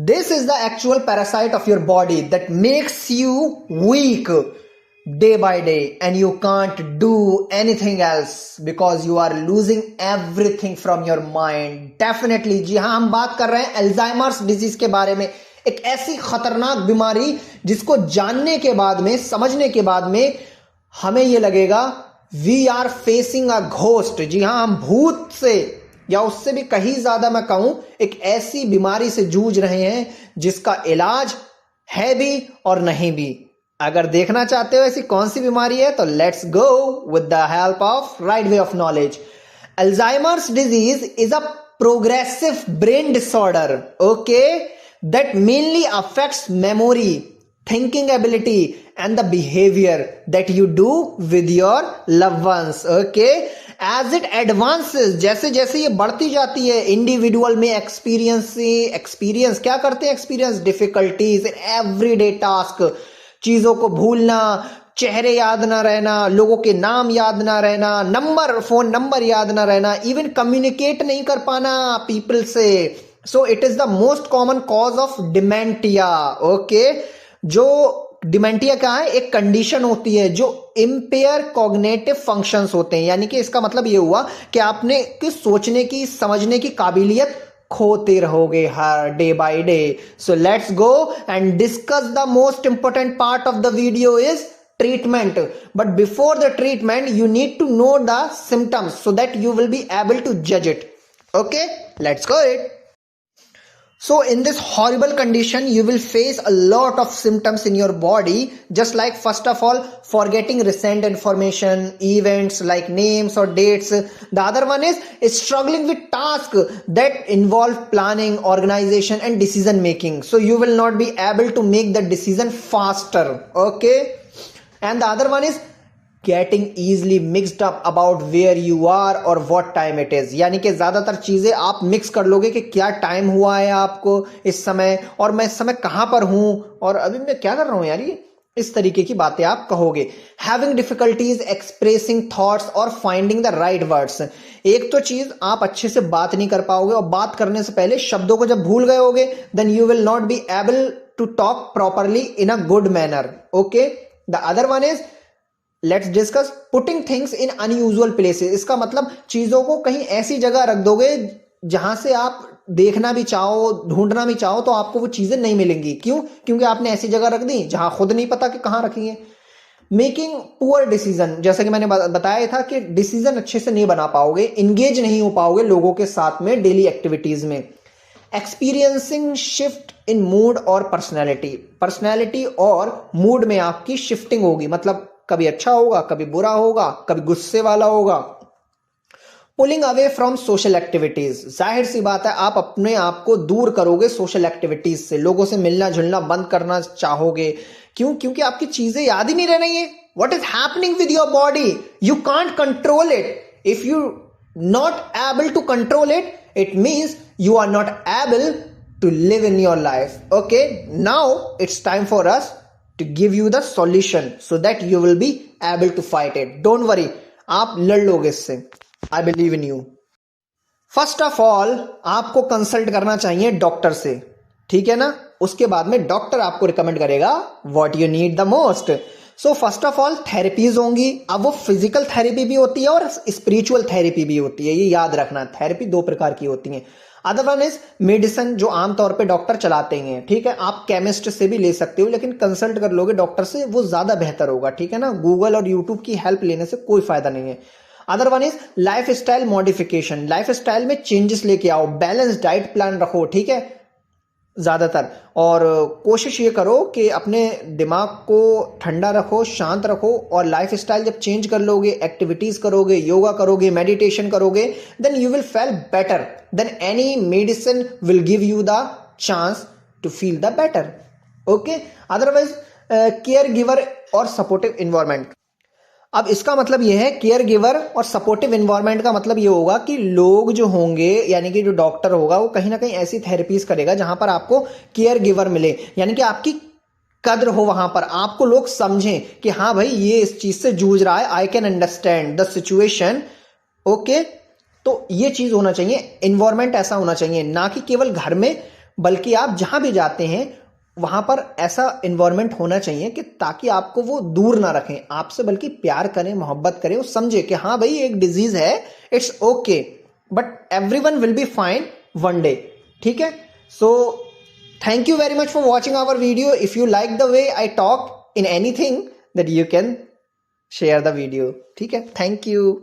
This is the actual parasite of your body that makes you weak day by day, and you can't do anything else because you are losing everything from your mind. Definitely जी हाँ, हम बात कर रहे हैं Alzheimer's disease के बारे में, एक ऐसी खतरनाक बीमारी जिसको जानने के बाद में, समझने के बाद में हमें ये लगेगा we are facing a ghost. जी हाँ, हम भूत से या उससे भी कहीं ज्यादा मैं कहूं एक ऐसी बीमारी से जूझ रहे हैं जिसका इलाज है भी और नहीं भी। अगर देखना चाहते हो ऐसी कौन सी बीमारी है तो let's go with the help of right way of knowledge. Alzheimer's disease is a progressive brain disorder, okay, that mainly affects memory, thinking ability and the behavior that you do with your loved ones, okay? As it advances, जैसे जैसे ये बढ़ती जाती है individual में experience क्या करते हैं, experience difficulties in everyday task, चीजों को भूलना, चेहरे याद ना रहना, लोगों के नाम याद ना रहना, फोन नंबर याद ना रहना, इवन कम्युनिकेट नहीं कर पाना पीपल से। So it is the most common cause of dementia, okay. जो डिमेंटिया क्या है, एक कंडीशन होती है जो इम्पेयर कॉग्निटिव फंक्शंस होते हैं, यानी कि इसका मतलब ये हुआ कि आपने कि सोचने की, समझने की काबिलियत खोते रहोगे हर day by day. So let's go and discuss the most important part of the video is treatment. But before the treatment you need to know the symptoms so that you will be able to judge it, okay? Let's go it. So in this horrible condition you will face a lot of symptoms in your body, just like first of all forgetting recent information, events like names or dates. The other one is struggling with tasks that involve planning, organization and decision making, so you will not be able to make the decision faster, okay? And the other one is getting easily mixed up about where you are or what time it is, यानी कि ज्यादातर चीजें आप mix कर लोगे कि क्या time हुआ है आपको इस समय, और मैं इस समय कहां पर हूं और अभी मैं क्या कर रहा हूं यार, ये इस तरीके की बातें आप कहोगे। हैविंग डिफिकल्टीज एक्सप्रेसिंग थॉट्स और फाइंडिंग द राइट वर्ड्स, एक तो चीज आप अच्छे से बात नहीं कर पाओगे और बात करने से पहले शब्दों को जब भूल गए होगे then you will not be able to talk properly in a good manner, okay. The other one is let's discuss putting things in unusual places, इसका मतलब चीजों को कहीं ऐसी जगह रख दोगे जहां से आप देखना भी चाहो, ढूंढना भी चाहो तो आपको वो चीजें नहीं मिलेंगी। क्यों? क्योंकि आपने ऐसी जगह रख दी जहां खुद नहीं पता कि कहां रखी है। मेकिंग पुअर डिसीजन, जैसा कि मैंने बताया था कि डिसीजन अच्छे से नहीं बना पाओगे, इंगेज नहीं हो पाओगे लोगों के साथ में डेली एक्टिविटीज में। एक्सपीरियंसिंग शिफ्ट इन मूड और पर्सनैलिटी और मूड में आपकी शिफ्टिंग होगी, मतलब कभी अच्छा होगा, कभी बुरा होगा, कभी गुस्से वाला होगा। Pulling away from social activities, जाहिर सी बात है आप अपने आप को दूर करोगे सोशल एक्टिविटीज से, लोगों से मिलना जुलना बंद करना चाहोगे। क्यों? क्योंकि आपकी चीजें याद ही नहीं रह रही है। What is happening with your body, you can't control it. If you not able to control it, it means you are not able to live in your life, okay? Now it's time for us to give you the solution so that you will be able to fight it. Don't worry, आप लड़ लोगे इससे, I believe in you. First of all आपको consult करना चाहिए doctor से, ठीक है ना? उसके बाद में डॉक्टर आपको रिकमेंड करेगा what you need the most. So first of all therapies होंगी। अब वो फिजिकल थेरेपी भी होती है और स्पिरिचुअल थेरेपी भी होती है, ये याद रखना। थेरेपी दो प्रकार की होती है। अदर वन इज मेडिसिन, जो आमतौर पे डॉक्टर चलाते हैं, ठीक है। आप केमिस्ट से भी ले सकते हो, लेकिन कंसल्ट कर लोगे डॉक्टर से वो ज्यादा बेहतर होगा, ठीक है ना। गूगल और यूट्यूब की हेल्प लेने से कोई फायदा नहीं है। Other one is life style modification, life style में चेंजेस लेके आओ, बैलेंस डाइट प्लान रखो, ठीक है ज्यादातर, और कोशिश ये करो कि अपने दिमाग को ठंडा रखो, शांत रखो, और लाइफ स्टाइल जब चेंज कर लोगे, एक्टिविटीज करोगे, योगा करोगे, मेडिटेशन करोगे, then you will feel better, then any medicine will give you the chance to feel the better, okay. Otherwise care giver और सपोर्टिव इन्वायरमेंट। अब इसका मतलब यह है, केयर गिवर और सपोर्टिव एनवायरनमेंट का मतलब यह होगा कि लोग जो होंगे, यानी कि जो डॉक्टर होगा वो कहीं ना कहीं ऐसी थेरेपीज करेगा जहां पर आपको केयर गिवर मिले, यानी कि आपकी कद्र हो, वहां पर आपको लोग समझें कि हाँ भाई ये इस चीज से जूझ रहा है, I can understand the situation, okay. तो ये चीज होना चाहिए, एनवायरनमेंट ऐसा होना चाहिए, ना कि केवल घर में बल्कि आप जहां भी जाते हैं वहां पर ऐसा इन्वायरमेंट होना चाहिए कि ताकि आपको वो दूर ना रखें आपसे, बल्कि प्यार करें, मोहब्बत करें, वो समझे कि हाँ भाई एक डिजीज है, it's okay, but everyone will be fine one day. ठीक है, सो thank you very much for watching our video. If you like the way I talk in anything, that you can share the video. ठीक है, thank you.